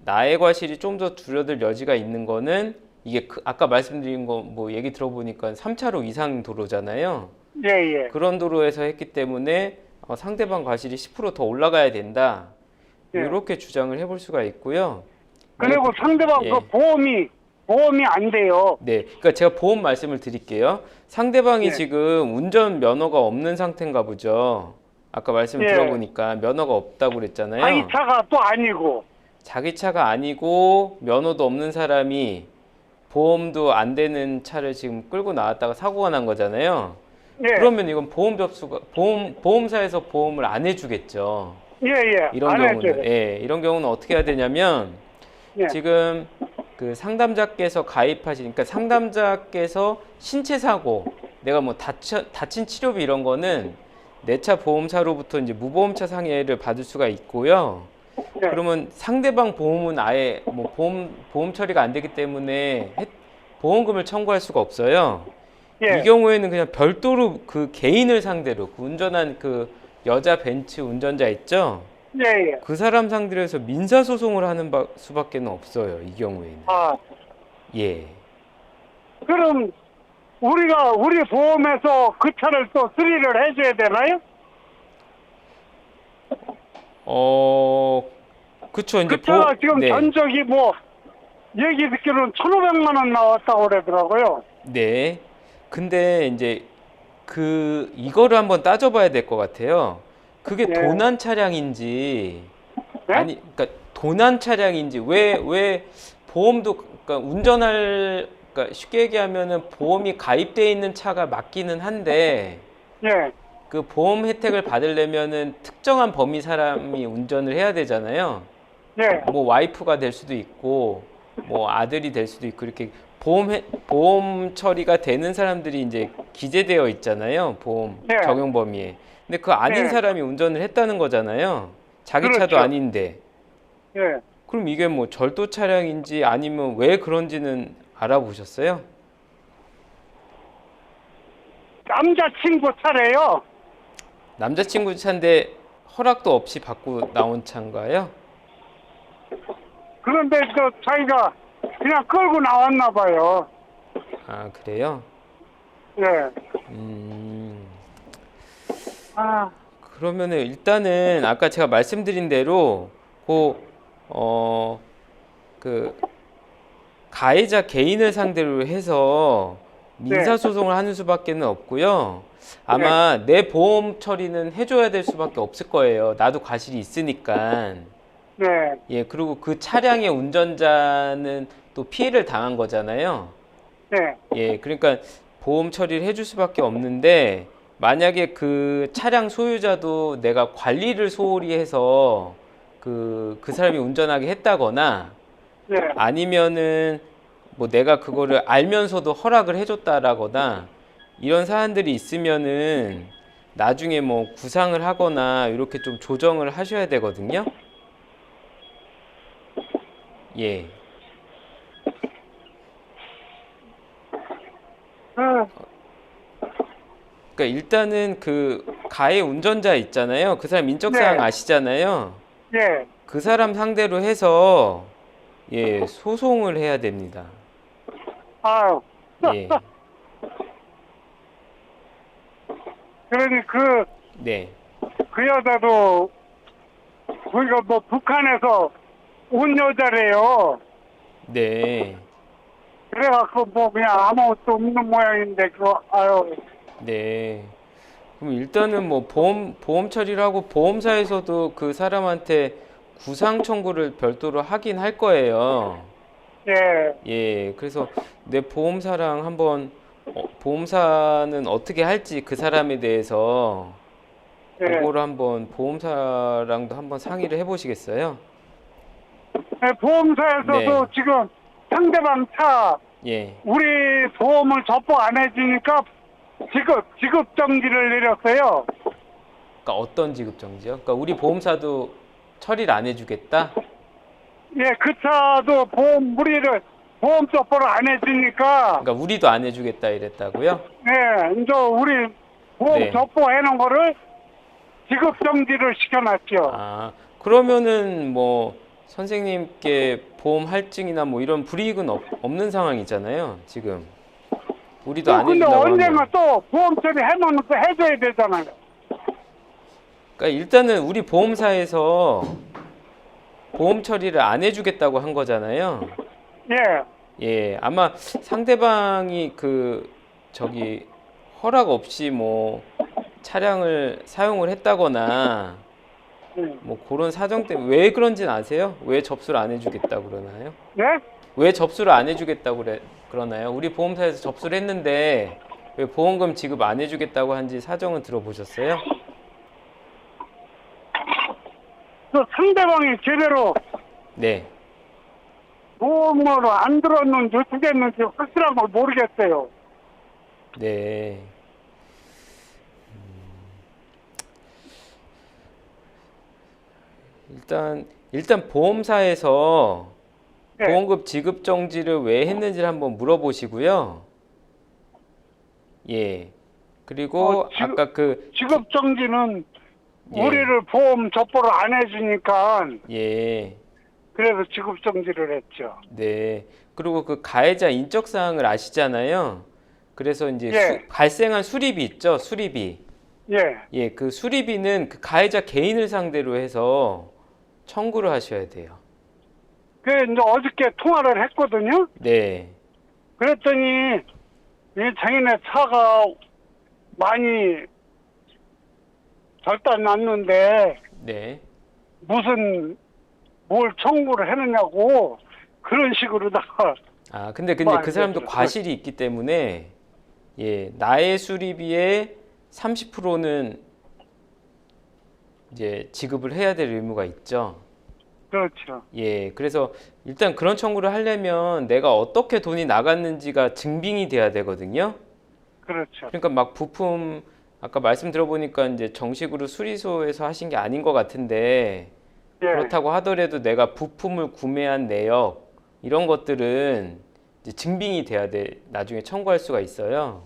나의 과실이 좀 더 줄어들 여지가 있는 거는 이게 아까 말씀드린 거 뭐 얘기 들어보니까 3차로 이상 도로잖아요. 예. 그런 도로에서 했기 때문에 상대방 과실이 10%더 올라가야 된다. 예. 이렇게 주장을 해볼 수가 있고요. 그리고 상대방 예. 그 보험이 안 돼요. 네, 그러니까 제가 보험 말씀을 드릴게요. 상대방이 예. 지금 운전 면허가 없는 상태인가 보죠. 아까 말씀 예. 들어보니까 면허가 없다고 그랬잖아요. 자기 차가 또 아니고. 자기 차가 아니고 면허도 없는 사람이 보험도 안 되는 차를 지금 끌고 나왔다가 사고가 난 거잖아요. 예. 그러면 이건 보험 접수가 보험사에서 보험을 안 해주겠죠. 예. 이런 안 경우는 해줘요. 이런 경우는 어떻게 해야 되냐면 예. 지금 그 상담자께서 가입하시니까 상담자께서 신체 사고 내가 뭐 다친 치료비 이런 거는 내 차 보험사로부터 이제 무보험차 상해를 받을 수가 있고요. 예. 그러면 상대방 보험은 아예 뭐 보험 처리가 안 되기 때문에 보험금을 청구할 수가 없어요. 예. 이 경우에는 그냥 별도로 그 개인을 상대로 그 운전한 그 여자 벤츠 운전자 있죠? 예. 그 사람 상대로 해서 민사 소송을 하는 수밖에는 없어요. 이 경우에는. 아, 예. 그럼 우리 보험에서 그 차를 또 수리를 해줘야 되나요? 그쵸. 이제 그 차가 지금 네. 전적이 뭐 얘기 듣기로는 1,500만 원 나왔다고 그러더라고요. 네. 근데 이제 이거를 한번 따져봐야 될 것 같아요. 그게 네. 도난 차량인지 네? 아니, 그러니까 도난 차량인지 왜 보험도 그러니까 그러니까 쉽게 얘기하면은 보험이 가입돼 있는 차가 맞기는 한데 예. 그 보험 혜택을 받으려면은 특정한 범위 사람이 운전을 해야 되잖아요. 예. 뭐 와이프가 될 수도 있고 뭐 아들이 될 수도 있고 이렇게 보험 처리가 되는 사람들이 이제 기재되어 있잖아요. 보험 네. 적용 범위에. 근데 그 아닌 네. 사람이 운전을 했다는 거잖아요. 자기 차도 그렇죠. 아닌데. 예. 그럼 이게 뭐 절도 차량인지 아니면 왜 그런지는 알아보셨어요? 남자친구 차래요. 남자친구 차인데 허락도 없이 받고 나온 차인가요? 그런데 자기가 그냥 끌고 나왔나 봐요. 아, 그래요? 예. 아, 그러면은 일단은 아까 제가 말씀드린 대로 그 가해자 개인을 상대로 해서 민사소송을 하는 수밖에는 없고요. 아마 내 보험 처리는 해줘야 될 수밖에 없을 거예요. 나도 과실이 있으니까. 네. 예, 그리고 그 차량의 운전자는 또 피해를 당한 거잖아요. 네. 예, 그러니까 보험 처리를 해줄 수밖에 없는데 만약에 그 차량 소유자도 내가 관리를 소홀히 해서 그 사람이 운전하게 했다거나 네. 아니면은 뭐 내가 그거를 알면서도 허락을 해줬다라거나 이런 사안들이 있으면은 나중에 뭐 구상을 하거나 이렇게 좀 조정을 하셔야 되거든요. 예. 그러니까 일단은 그 가해 운전자 있잖아요. 그 사람 인적사항 네. 아시잖아요. 예. 그 사람 상대로 해서 예, 소송을 해야 됩니다. 아유. 예. 그러니 네. 그 여자도 우리가 뭐 북한에서 온 여자래요. 네. 그래갖고 뭐 그냥 아무것도 없는 모양인데 아유. 네. 그럼 일단은 뭐 보험 처리를 하고 보험사에서도 그 사람한테 구상 청구를 별도로 하긴 할 거예요. 예. 예. 그래서 내 보험사랑 한번 보험사는 어떻게 할지 그 사람에 대해서 예. 그거를 한번 보험사랑도 한번 상의를 해보시겠어요? 네, 보험사에서도 네. 지금 상대방 차 예. 우리 보험을 접보 안 해주니까 지급 정지를 내렸어요. 그러니까 어떤 지급 정지요? 그러니까 우리 보험사도 처리를 안 해주겠다? 예, 그 차도 보험 접보를 안 해주니까, 그러니까 우리도 안 해주겠다 이랬다고요? 예, 이제 우리 보험 네. 접보해놓은 거를 지급 정지를 시켜놨죠. 아, 그러면은 뭐 선생님께 보험 할증이나 뭐 이런 불이익은 없는 상황이잖아요, 지금. 우리도 안 근데 해준다고 언젠가 하면. 또 보험 처리 해놓으면 또 해줘야 되잖아요. 그러니까 일단은 우리 보험사에서 보험 처리를 안 해주겠다고 한 거잖아요. 예, 예, 아마 상대방이 허락 없이 뭐 차량을 사용을 했다거나 예. 뭐 그런 사정 때문에 왜 그런지는 아세요? 왜 접수를 안 해주겠다고 그러나요? 예? 왜 접수를 안 해주겠다고 그러나요? 우리 보험사에서 접수를 했는데 왜 보험금 지급 안 해주겠다고 한지 사정은 들어보셨어요? 그 상대방이 제대로 네. 보험으로 안 들었는지 어떻게 했는지 확실한 걸 모르겠어요. 네. 일단 보험사에서 예. 보험금 지급 정지를 왜 했는지를 한번 물어보시고요. 예. 그리고 아까 지급 정지는 예. 우리를 보험 접보를 안 해주니까 예. 그래서 지급 정지를 했죠. 네. 그리고 그 가해자 인적 사항을 아시잖아요. 그래서 이제 예. 발생한 수리비 있죠? 수리비. 예. 예, 그 수리비는 그 가해자 개인을 상대로 해서 청구를 하셔야 돼요. 그 이제 어저께 통화를 했거든요. 네. 그랬더니 이 자기네 차가 많이 절단 났는데 네. 무슨 뭘 청구를 해느냐고 그런 식으로다가 아, 근데 뭐 그 사람도 알겠어요. 과실이 있기 때문에 예, 나의 수리비의 30%는 이제 지급을 해야 될 의무가 있죠. 그렇죠. 예, 그래서 일단 그런 청구를 하려면 내가 어떻게 돈이 나갔는지가 증빙이 돼야 되거든요. 그렇죠. 그러니까 막 부품 아까 말씀 들어보니까 이제 정식으로 수리소에서 하신 게 아닌 것 같은데 예. 그렇다고 하더라도 내가 부품을 구매한 내역 이런 것들은 이제 증빙이 돼야 돼. 나중에 청구할 수가 있어요.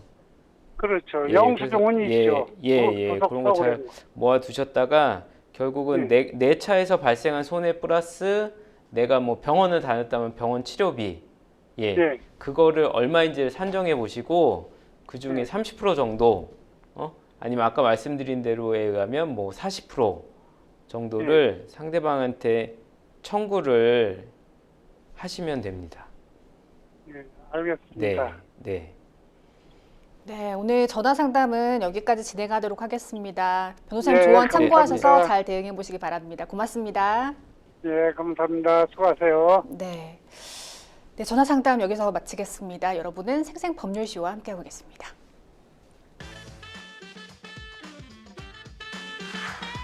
그렇죠. 예, 영수증은 그래서 있죠. 예, 그런 거 잘 모아 두셨다가 결국은 내 차에서 발생한 손해 플러스 내가 뭐 병원을 다녔다면 병원 치료비 예, 예. 그거를 얼마인지를 산정해 보시고 그 중에 30% 정도 아니면 아까 말씀드린 대로에 의하면 뭐 40% 정도를 상대방한테 청구를 하시면 됩니다. 예. 네, 알겠습니다. 네. 네, 오늘 전화 상담은 여기까지 진행하도록 하겠습니다. 변호사님 네, 조언 감사합니다. 참고하셔서 잘 대응해 보시기 바랍니다. 고맙습니다. 예, 감사합니다. 수고하세요. 네. 네, 전화 상담 여기서 마치겠습니다. 여러분은 생생법률쇼와 함께하고 계십니다.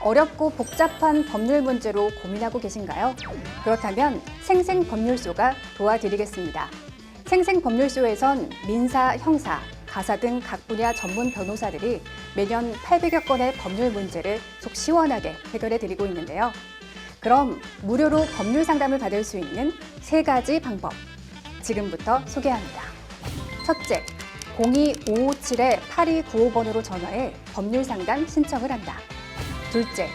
어렵고 복잡한 법률 문제로 고민하고 계신가요? 그렇다면 생생법률쇼가 도와드리겠습니다. 생생법률쇼에선 민사, 형사, 가사 등 각 분야 전문 변호사들이 매년 800여 건의 법률 문제를 속 시원하게 해결해 드리고 있는데요. 그럼 무료로 법률 상담을 받을 수 있는 3가지 방법 지금부터 소개합니다. 첫째, 02-557-8295번으로 전화해 법률 상담 신청을 한다. 둘째,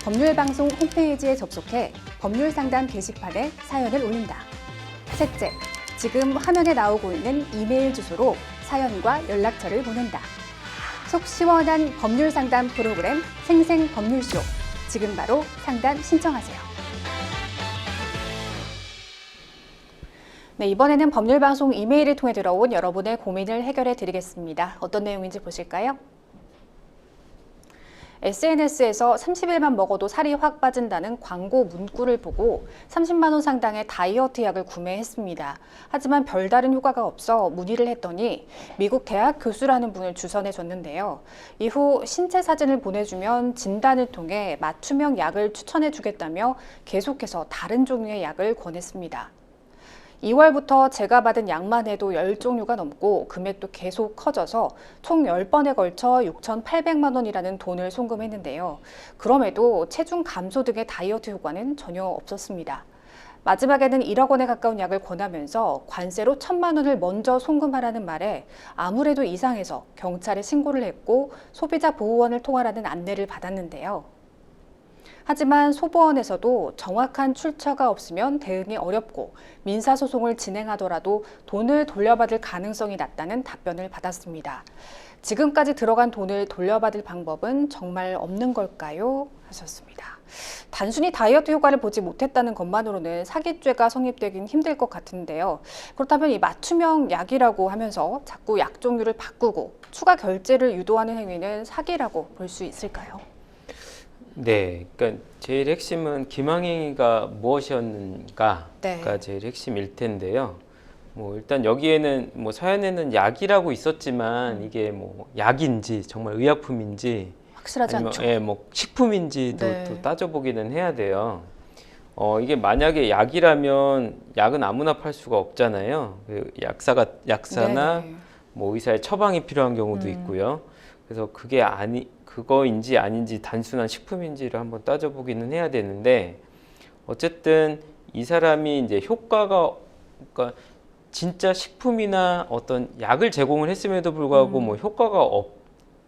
법률방송 홈페이지에 접속해 법률 상담 게시판에 사연을 올린다. 셋째, 지금 화면에 나오고 있는 이메일 주소로 사연과 연락처를 보낸다. 속 시원한 법률 상담 프로그램 생생법률쇼. 지금 바로 상담 신청하세요. 네, 이번에는 법률방송 이메일을 통해 들어온 여러분의 고민을 해결해 드리겠습니다. 어떤 내용인지 보실까요? SNS에서 30일만 먹어도 살이 확 빠진다는 광고 문구를 보고 30만 원 상당의 다이어트 약을 구매했습니다. 하지만 별다른 효과가 없어 문의를 했더니 미국 대학 교수라는 분을 주선해 줬는데요. 이후 신체 사진을 보내주면 진단을 통해 맞춤형 약을 추천해 주겠다며 계속해서 다른 종류의 약을 권했습니다. 2월부터 제가 받은 약만 해도 10종류가 넘고 금액도 계속 커져서 총 10번에 걸쳐 6,800만 원이라는 돈을 송금했는데요. 그럼에도 체중 감소 등의 다이어트 효과는 전혀 없었습니다. 마지막에는 1억 원에 가까운 약을 권하면서 관세로 1,000만 원을 먼저 송금하라는 말에 아무래도 이상해서 경찰에 신고를 했고 소비자 보호원을 통화라는 안내를 받았는데요. 하지만 소보원에서도 정확한 출처가 없으면 대응이 어렵고 민사소송을 진행하더라도 돈을 돌려받을 가능성이 낮다는 답변을 받았습니다. 지금까지 들어간 돈을 돌려받을 방법은 정말 없는 걸까요? 하셨습니다. 단순히 다이어트 효과를 보지 못했다는 것만으로는 사기죄가 성립되긴 힘들 것 같은데요. 그렇다면 이 맞춤형 약이라고 하면서 자꾸 약 종류를 바꾸고 추가 결제를 유도하는 행위는 사기라고 볼 수 있을까요? 네, 그러니까 제일 핵심은 기망행위가 무엇이었는가가 네. 제일 핵심일 텐데요. 뭐 일단 여기에는 뭐 사연에는 약이라고 있었지만 이게 뭐 약인지 정말 의약품인지 확실하지 아니면 않죠. 예, 뭐 식품인지도 네. 또 따져보기는 해야 돼요. 이게 만약에 약이라면 약은 아무나 팔 수가 없잖아요. 그 약사나 네네. 뭐 의사의 처방이 필요한 경우도 있고요. 그래서 그거인지 아닌지 단순한 식품인지를 한번 따져보기는 해야 되는데 어쨌든 이 사람이 이제 그러니까 진짜 식품이나 어떤 약을 제공을 했음에도 불구하고 뭐 효과가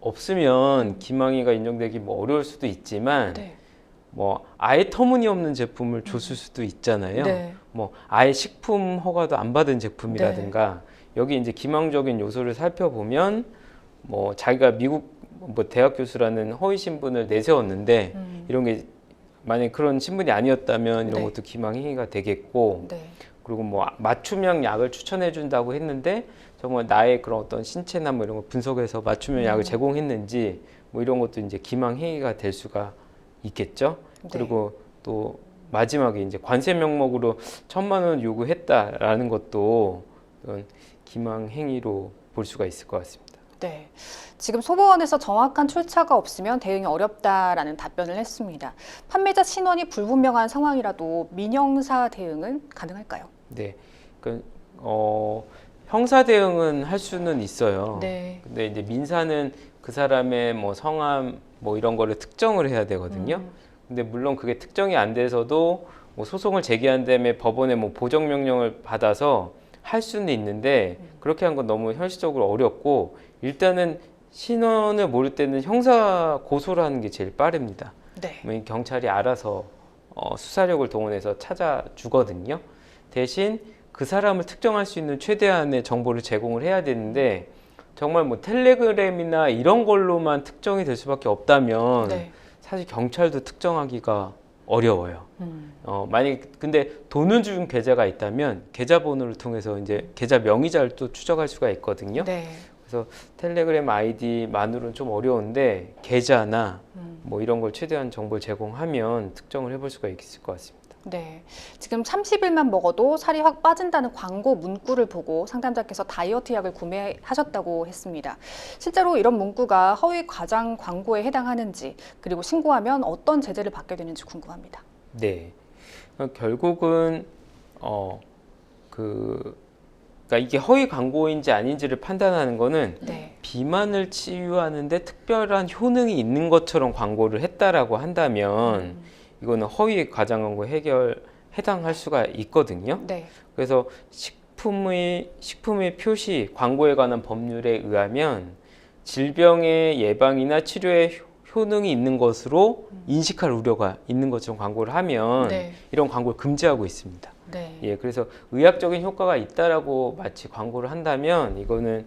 없으면 기망이가 인정되기 뭐 어려울 수도 있지만 네. 뭐 아예 터무니없는 제품을 줬을 수도 있잖아요. 네. 뭐 아예 식품 허가도 안 받은 제품이라든가 여기 이제 기망적인 요소를 살펴보면 뭐 자기가 미국 뭐 대학 교수라는 허위 신분을 내세웠는데 이런 게 만약 그런 신분이 아니었다면 이런 네. 것도 기망행위가 되겠고 네. 그리고 뭐 맞춤형 약을 추천해 준다고 했는데 정말 나의 그런 어떤 신체나 뭐 이런 걸 분석해서 맞춤형 약을 제공했는지 뭐 이런 것도 이제 기망행위가 될 수가 있겠죠. 네. 그리고 또 마지막에 이제 관세 명목으로 1,000만 원 요구했다라는 것도 어떤 기망행위로 볼 수가 있을 것 같습니다. 네. 지금 소보원에서 정확한 출처가 없으면 대응이 어렵다라는 답변을 했습니다. 판매자 신원이 불분명한 상황이라도 민형사 대응은 가능할까요? 네. 그 형사 대응은 할 수는 있어요. 네. 근데 이제 민사는 그 사람의 뭐 성함 뭐 이런 거를 특정을 해야 되거든요. 근데 물론 그게 특정이 안 돼서도 뭐 소송을 제기한 다음에 법원에 뭐 보정 명령을 받아서 할 수는 있는데 그렇게 한 건 너무 현실적으로 어렵고 일단은 신원을 모를 때는 형사 고소를 하는 게 제일 빠릅니다. 네. 뭐 경찰이 알아서 수사력을 동원해서 찾아주거든요. 대신 그 사람을 특정할 수 있는 최대한의 정보를 제공을 해야 되는데 정말 뭐 텔레그램이나 이런 걸로만 특정이 될 수밖에 없다면 네. 사실 경찰도 특정하기가 어려워요. 만약 근데 돈을 준 계좌가 있다면 계좌번호를 통해서 이제 계좌 명의자를 또 추적할 수가 있거든요. 네. 그래서 텔레그램 아이디만으로는 좀 어려운데 계좌나 뭐 이런 걸 최대한 정보를 제공하면 특정을 해볼 수가 있을 것 같습니다. 네. 지금 30일만 먹어도 살이 확 빠진다는 광고 문구를 보고 상담자께서 다이어트 약을 구매하셨다고 했습니다. 실제로 이런 문구가 허위 과장 광고에 해당하는지 그리고 신고하면 어떤 제재를 받게 되는지 궁금합니다. 네. 결국은 그러니까 이게 허위 광고인지 아닌지를 판단하는 거는 네. 비만을 치유하는데 특별한 효능이 있는 것처럼 광고를 했다라고 한다면 이거는 허위 과장 광고에 해당할 수가 있거든요. 네. 그래서 식품의 표시, 광고에 관한 법률에 의하면 질병의 예방이나 치료에 효능이 있는 것으로 인식할 우려가 있는 것처럼 광고를 하면 네. 이런 광고를 금지하고 있습니다. 네. 예, 그래서 의학적인 효과가 있다라고 마치 광고를 한다면 이거는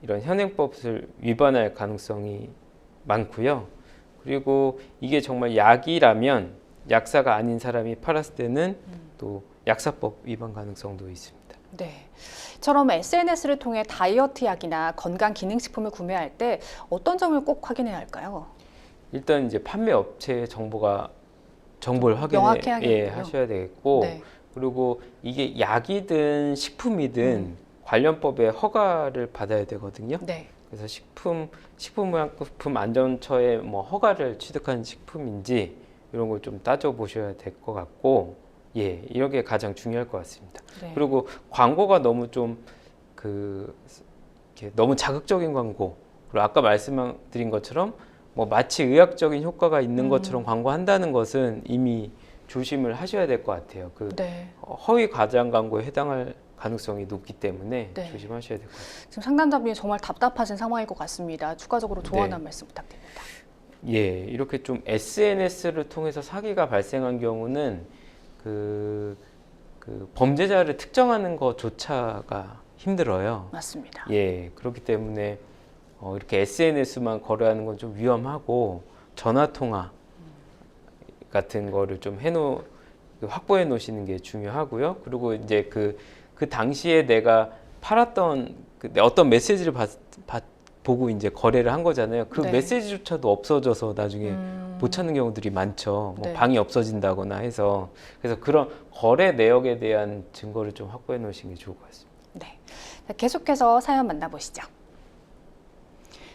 이런 현행법을 위반할 가능성이 많고요. 그리고 이게 정말 약이라면 약사가 아닌 사람이 팔았을 때는 또 약사법 위반 가능성도 있습니다. 네. 이처럼 SNS를 통해 다이어트 약이나 건강 기능식품을 구매할 때 어떤 점을 꼭 확인해야 할까요? 일단 이제 판매 업체 정보를 명확히 하겠군요. 하셔야 되겠고, 네. 그리고 이게 약이든 식품이든 관련법에 허가를 받아야 되거든요. 네. 그래서 식품의약품 안전처의 뭐 허가를 취득한 식품인지 이런 걸 좀 따져보셔야 될 것 같고, 예, 이런 게 가장 중요할 것 같습니다. 네. 그리고 광고가 너무 이렇게 너무 자극적인 광고, 그리고 아까 말씀드린 것처럼 뭐 마치 의학적인 효과가 있는 것처럼 광고한다는 것은 이미 조심을 하셔야 될 것 같아요. 네. 허위 과장 광고에 해당할 가능성이 높기 때문에 네. 조심하셔야 될 것 같아요. 지금 상담자분이 정말 답답하신 상황일 것 같습니다. 추가적으로 조언 네. 한 말씀 부탁드립니다. 예, 이렇게 좀 SNS를 통해서 사기가 발생한 경우는 그 범죄자를 특정하는 것조차가 힘들어요. 맞습니다. 예, 그렇기 때문에 이렇게 SNS만 거래하는 건 좀 위험하고 전화 통화 같은 거를 좀 확보해 놓으시는 게 중요하고요. 그리고 이제 그 당시에 내가 팔았던 어떤 메시지를 보고 이제 거래를 한 거잖아요. 그 네. 메시지조차도 없어져서 나중에 못 찾는 경우들이 많죠. 뭐 네. 방이 없어진다거나 해서. 그래서 그런 거래 내역에 대한 증거를 좀 확보해 놓으시는 게 좋을 것 같습니다. 네. 자, 계속해서 사연 만나보시죠.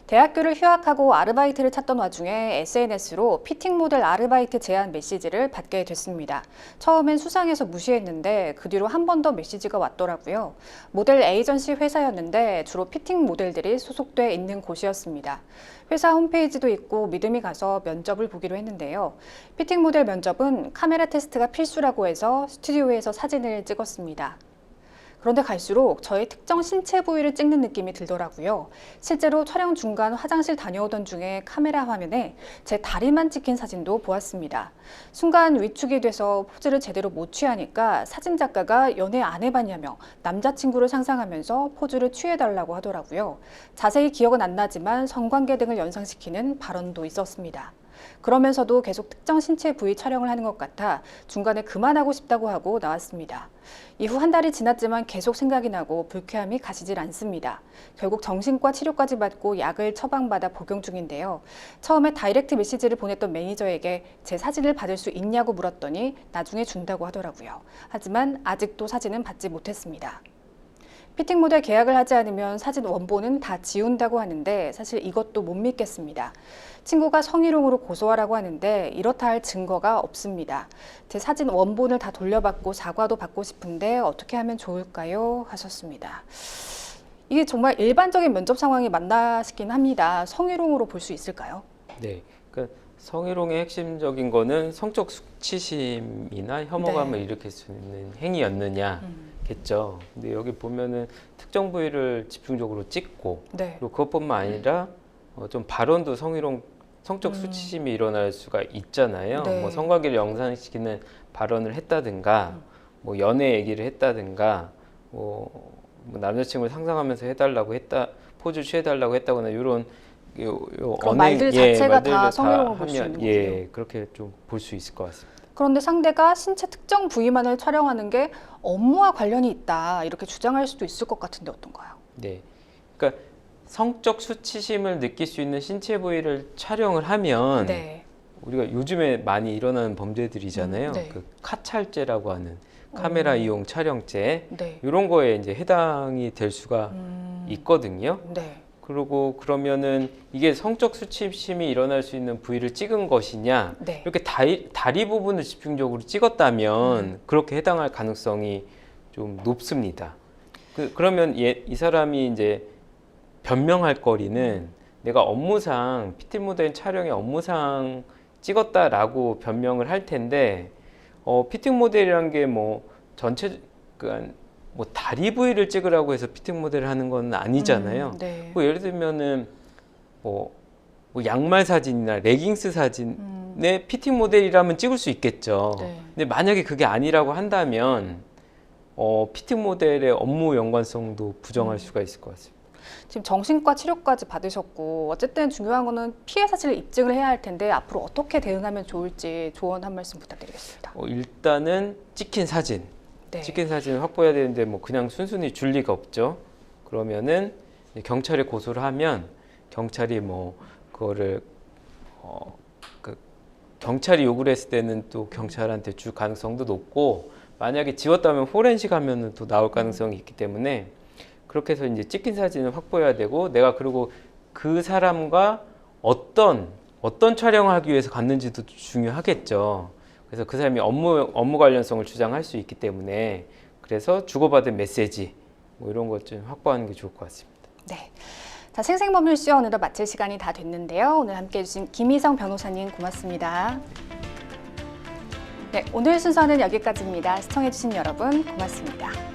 대학교를 휴학하고 아르바이트를 찾던 와중에 SNS로 피팅 모델 아르바이트 제안 메시지를 받게 됐습니다. 처음엔 수상해서 무시했는데 그 뒤로 한 번 더 메시지가 왔더라고요. 모델 에이전시 회사였는데 주로 피팅 모델들이 소속돼 있는 곳이었습니다. 회사 홈페이지도 있고 믿음이 가서 면접을 보기로 했는데요. 피팅 모델 면접은 카메라 테스트가 필수라고 해서 스튜디오에서 사진을 찍었습니다. 그런데 갈수록 저의 특정 신체 부위를 찍는 느낌이 들더라고요. 실제로 촬영 중간 화장실 다녀오던 중에 카메라 화면에 제 다리만 찍힌 사진도 보았습니다. 순간 위축이 돼서 포즈를 제대로 못 취하니까 사진 작가가 연애 안 해봤냐며 남자친구를 상상하면서 포즈를 취해달라고 하더라고요. 자세히 기억은 안 나지만 성관계 등을 연상시키는 발언도 있었습니다. 그러면서도 계속 특정 신체 부위 촬영을 하는 것 같아 중간에 그만하고 싶다고 하고 나왔습니다. 이후 한 달이 지났지만 계속 생각이 나고 불쾌함이 가시질 않습니다. 결국 정신과 치료까지 받고 약을 처방받아 복용 중인데요. 처음에 다이렉트 메시지를 보냈던 매니저에게 제 사진을 받을 수 있냐고 물었더니 나중에 준다고 하더라고요. 하지만 아직도 사진은 받지 못했습니다. 피팅 모델 계약을 하지 않으면 사진 원본은 다 지운다고 하는데 사실 이것도 못 믿겠습니다. 친구가 성희롱으로 고소하라고 하는데 이렇다 할 증거가 없습니다. 제 사진 원본을 다 돌려받고 사과도 받고 싶은데 어떻게 하면 좋을까요? 하셨습니다. 이게 정말 일반적인 면접 상황이 맞나시긴 합니다. 성희롱으로 볼 수 있을까요? 네, 그러니까 성희롱의 핵심적인 거는 성적 수치심이나 혐오감을 네. 일으킬 수 있는 행위였느냐겠죠. 근데 여기 보면은 특정 부위를 집중적으로 찍고, 네. 그리고 그것뿐만 아니라 좀 발언도 성적 수치심이 일어날 수가 있잖아요. 네. 뭐 성관계를 영상시키는 발언을 했다든가, 뭐 연애 얘기를 했다든가, 뭐 남자친구를 상상하면서 포즈 취해달라고 했다거나 이런 그런 말들 자체가 다 성희롱으로 볼 수 있는 거군요. 예, 그렇게 좀 볼 수 있을 것 같습니다. 그런데 상대가 신체 특정 부위만을 촬영하는 게 업무와 관련이 있다 이렇게 주장할 수도 있을 것 같은데 어떤가요? 네, 그러니까 성적 수치심을 느낄 수 있는 신체 부위를 촬영을 하면 네. 우리가 요즘에 많이 일어나는 범죄들이잖아요. 네. 그 카찰죄라고 하는 카메라 이용 촬영죄 네. 이런 거에 이제 해당이 될 수가 있거든요. 네. 그리고 그러면은 이게 성적 수치심이 일어날 수 있는 부위를 찍은 것이냐, 네. 이렇게 다리 부분을 집중적으로 찍었다면 그렇게 해당할 가능성이 좀 높습니다. 그러면 이 사람이 이제 변명할 거리는 내가 업무상 피팅 모델 촬영의 업무상 찍었다라고 변명을 할 텐데, 피팅 모델이란 게 뭐 뭐 다리 부위를 찍으라고 해서 피팅 모델을 하는 건 아니잖아요. 네. 뭐 예를 들면은 뭐 양말 사진이나 레깅스 사진에 피팅 모델이라면 찍을 수 있겠죠. 네. 근데 만약에 그게 아니라고 한다면 피팅 모델의 업무 연관성도 부정할 수가 있을 것 같습니다. 지금 정신과 치료까지 받으셨고 어쨌든 중요한 거는 피해 사실을 입증을 해야 할 텐데 앞으로 어떻게 대응하면 좋을지 조언 한 말씀 부탁드리겠습니다. 일단은 찍힌 사진, 네. 찍힌 사진을 확보해야 되는데 뭐 그냥 순순히 줄 리가 없죠. 그러면은 이제 경찰에 고소를 하면 경찰이 뭐 그거를 그 경찰이 요구를 했을 때는 또 경찰한테 줄 가능성도 높고, 만약에 지웠다면 포렌식 하면은 또 나올 가능성이 있기 때문에 그렇게 해서 이제 찍힌 사진을 확보해야 되고, 내가 그리고 그 사람과 어떤 촬영을 하기 위해서 갔는지도 중요하겠죠. 그래서 그 사람이 업무 관련성을 주장할 수 있기 때문에, 그래서 주고받은 메시지 뭐 이런 것 좀 확보하는 게 좋을 것 같습니다. 네. 자, 생생법률쇼 오늘도 마칠 시간이 다 됐는데요. 오늘 함께해 주신 김희성 변호사님 고맙습니다. 네, 오늘 순서는 여기까지입니다. 시청해 주신 여러분 고맙습니다.